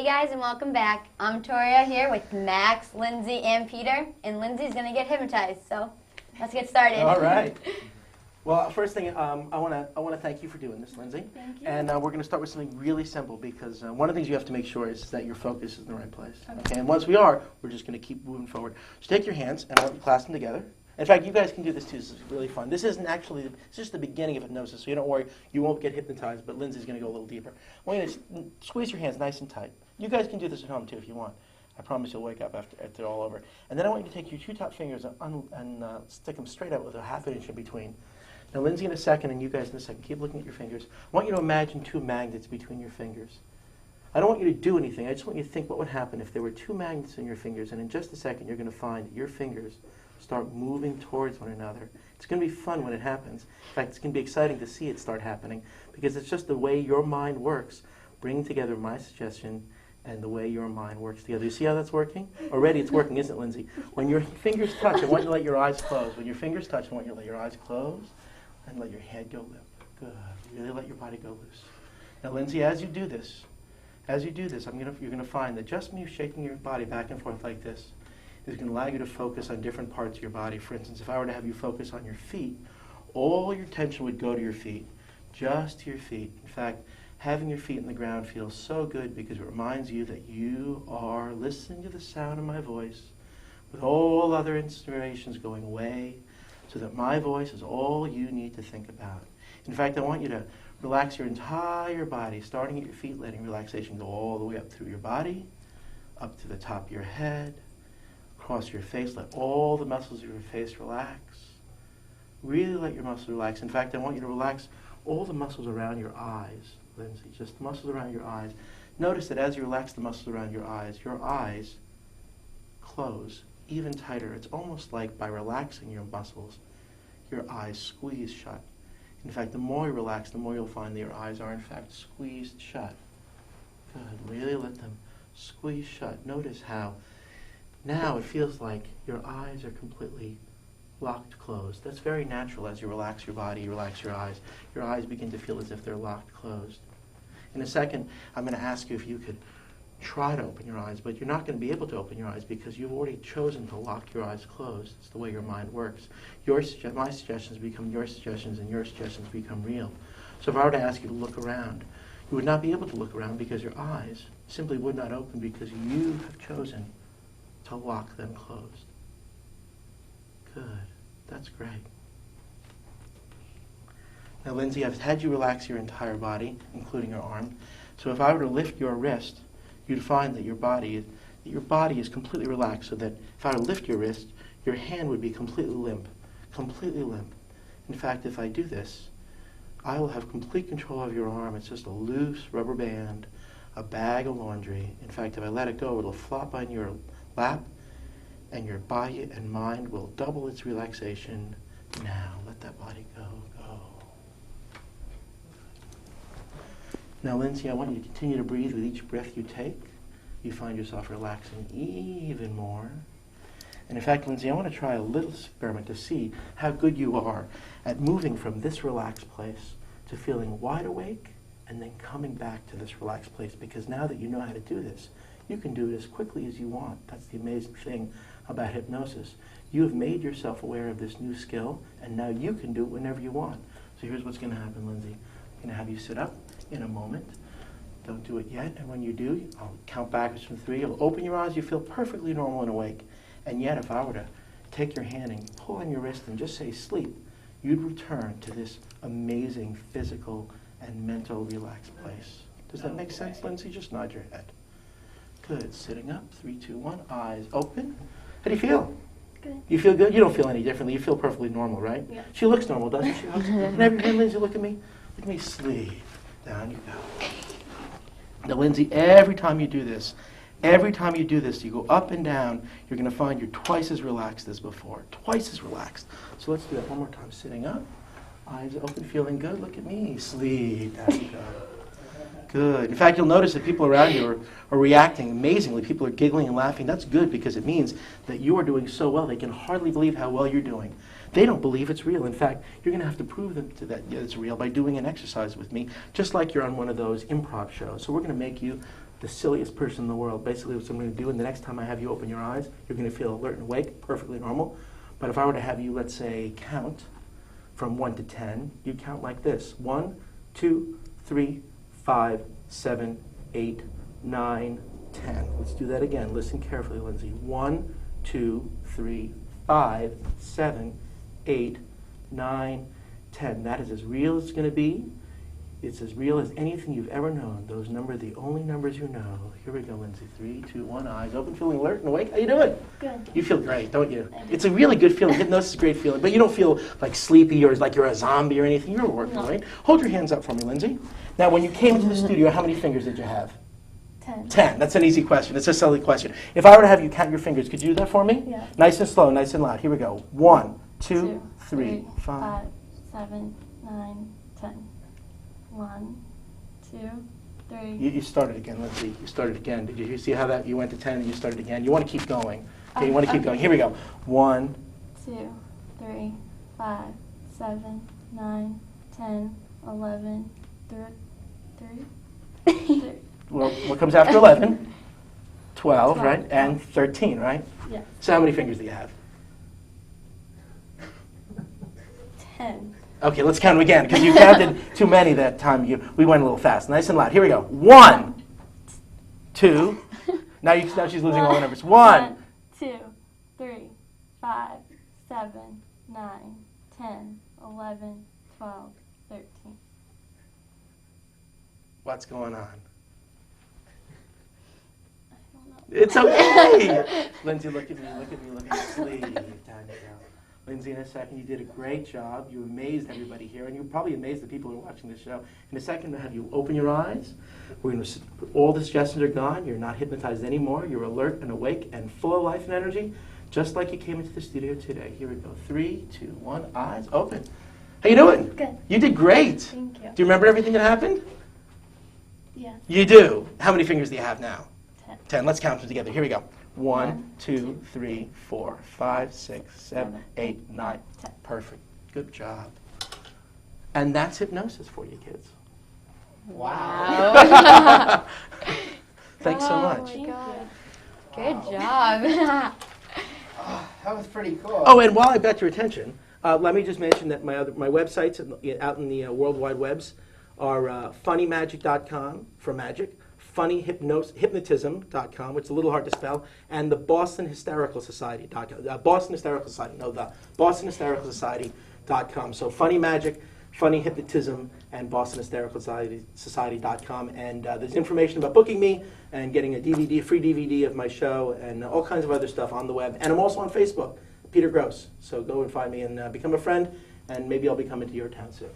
Hey guys, and welcome back. I'm Toria here with Max, Lindsay, and Peter, and Lindsay's going to get hypnotized, so let's get started. All right. Well, first thing, I want to thank you for doing this, Lindsay. Thank you. And we're going to start with something really simple because one of the things you have to make sure is that your focus is in the right place. Okay. And once we are, we're just going to keep moving forward. So take your hands and I want you to clasp them together. In fact, you guys can do this too. This is really fun. This isn't actually, it's just the beginning of hypnosis, so you don't worry. You won't get hypnotized, but Lindsay's going to go a little deeper. I want you to squeeze your hands nice and tight. You guys can do this at home too if you want. I promise you'll wake up after it's all over. And then I want you to take your two top fingers and stick them straight out with a half an inch in between. Now, Lindsay in a second, and you guys in a second, keep looking at your fingers. I want you to imagine two magnets between your fingers. I don't want you to do anything. I just want you to think what would happen if there were two magnets in your fingers, and in just a second, you're going to find that your fingers start moving towards one another. It's going to be fun when it happens. In fact, it's going to be exciting to see it start happening, because it's just the way your mind works, bringing together my suggestion and the way your mind works together. You see how that's working? Already it's working, isn't it, Lindsay? When your fingers touch, I want you to let your eyes close. When your fingers touch, I want you to let your eyes close and let your head go limp. Good. Really let your body go loose. Now, Lindsay, as you do this, you're going to find that just me shaking your body back and forth like this is going to allow you to focus on different parts of your body. For instance, if I were to have you focus on your feet, all your tension would go to your feet, just to your feet. In fact, having your feet in the ground feels so good because it reminds you that you are listening to the sound of my voice with all other inspirations going away so that my voice is all you need to think about. In fact, I want you to relax your entire body, starting at your feet, letting relaxation go all the way up through your body, up to the top of your head, across your face. Let all the muscles of your face relax. Really let your muscles relax. In fact, I want you to relax all the muscles around your eyes, Lindsay, just the muscles around your eyes. Notice that as you relax the muscles around your eyes close even tighter. It's almost like by relaxing your muscles, your eyes squeeze shut. In fact, the more you relax, the more you'll find that your eyes are in fact squeezed shut. Good. Really let them squeeze shut. Notice how now it feels like your eyes are completely locked closed. That's very natural. As you relax your body, you relax your eyes. Your eyes begin to feel as if they're locked closed. In a second, I'm going to ask you if you could try to open your eyes, but you're not going to be able to open your eyes because you've already chosen to lock your eyes closed. It's the way your mind works. My suggestions become your suggestions, and your suggestions become real. So if I were to ask you to look around, you would not be able to look around because your eyes simply would not open because you have chosen to lock them closed. Good. That's great. Now, Lindsay, I've had you relax your entire body, including your arm. So if I were to lift your wrist, you'd find that your body is completely relaxed, so that if I were to lift your wrist, your hand would be completely limp. Completely limp. In fact, if I do this, I will have complete control of your arm. It's just a loose rubber band, a bag of laundry. In fact, if I let it go, it'll flop on your lap, and your body and mind will double its relaxation. Now, let that body go. Now, Lindsay, I want you to continue to breathe with each breath you take. You find yourself relaxing even more. And in fact, Lindsay, I want to try a little experiment to see how good you are at moving from this relaxed place to feeling wide awake and then coming back to this relaxed place, because now that you know how to do this, you can do it as quickly as you want. That's the amazing thing about hypnosis. You have made yourself aware of this new skill, and now you can do it whenever you want. So here's what's going to happen, Lindsay. I'm going to have you sit up in a moment. Don't do it yet, and when you do, I'll count backwards from 3. You'll open your eyes, you feel perfectly normal and awake. And yet, if I were to take your hand and pull on your wrist and just say sleep, you'd return to this amazing physical and mental relaxed place. Does that make sense, Lindsay? Just nod your head. Good. Sitting up. 3, 2, 1. Eyes open. How do you feel? Good. You feel good? You don't feel any differently. You feel perfectly normal, right? Yeah. She looks normal, doesn't she? Can everybody, Lindsay, look at me? Look at me. Sleep. Down you go. Now, Lindsay, every time you do this, you go up and down, you're going to find you're twice as relaxed as before. Twice as relaxed. So let's do that one more time. Sitting up. Eyes open. Feeling good. Look at me. Sleep. Down you go. Good. In fact, you'll notice that people around you are reacting amazingly. People are giggling and laughing. That's good because it means that you are doing so well. They can hardly believe how well you're doing. They don't believe it's real. In fact, you're going to have to prove them to that it's real by doing an exercise with me, just like you're on one of those improv shows. So we're going to make you the silliest person in the world. Basically what I'm going to do, and the next time I have you open your eyes, you're going to feel alert and awake, perfectly normal. But if I were to have you, let's say, count from 1 to 10, you count like this. 1, 2, 3, 5, 7, 8, 9, 10. Let's do that again. Listen carefully, Lindsay. 1, 2, 3, 5, 7, 8, 9, 10. That is as real as it's going to be. It's as real as anything you've ever known. Those numbers are the only numbers you know. Here we go, Lindsay. 3, 2, 1, eyes open, feeling alert and awake. How you doing? Good. You feel great, don't you? It's a really good feeling. Hypnosis is a great feeling, but you don't feel like sleepy or like you're a zombie or anything. You're working, right? Hold your hands up for me, Lindsay. Now, when you came into the studio, how many fingers did you have? 10. 10. That's an easy question. It's a silly question. If I were to have you count your fingers, could you do that for me? Yeah. Nice and slow, nice and loud. Here we go. 1, 2, 2, 3, 5. 5, 7, 9, 10. 1, 2, 3. You started again, Lindsay. You started again. Did you see how that you went to 10 and you started again? You want to keep going. Okay, you want to keep going. Here we go. 1, 2, 3, 5, 7, 9, 10, 11, 3. well, what comes after 11? 12, 12, right? And 13, right? Yeah. So how many fingers do you have? 10. Okay, let's count them again, because you counted too many that time. We went a little fast. Nice and loud. Here we go. 1, 2. Now she's losing all the numbers. 1, 2, 3, 5, 7, 9, 10, 11, 12, 13. What's going on? I don't know. It's okay. Lindsay, look at me, look at me, look at your sleeve. Down you go. Lindsay, in a second, you did a great job. You amazed everybody here, and you probably amazed the people who are watching this show. In a second, we'll have you open your eyes. We're going to, all the suggestions are gone. You're not hypnotized anymore. You're alert and awake and full of life and energy, just like you came into the studio today. Here we go. 3, 2, 1, eyes open. How you doing? Good. You did great. Thank you. Do you remember everything that happened? Yeah. You do. How many fingers do you have now? 10. 10. Let's count them together. Here we go. 1, 2, 3, 4, 5, 6, 7, 8, 9. 10. Perfect. Good job. And that's hypnosis for you kids. Wow. Thanks so much. Oh my God. Good job. That was pretty cool. Oh, and while I got your attention, let me just mention that my websites out in the World Wide Webs are funnymagic.com for magic, funnyhypnotism.com, which is a little hard to spell, and the Boston Hysterical Society.com. Boston Hysterical Society, no, the Boston Hysterical Society.com. So funny magic, funny hypnotism, and Boston Hysterical Society.com. And there's information about booking me and getting a free DVD of my show, and all kinds of other stuff on the web. And I'm also on Facebook, Peter Gross. So go and find me and become a friend, and maybe I'll be coming to your town soon.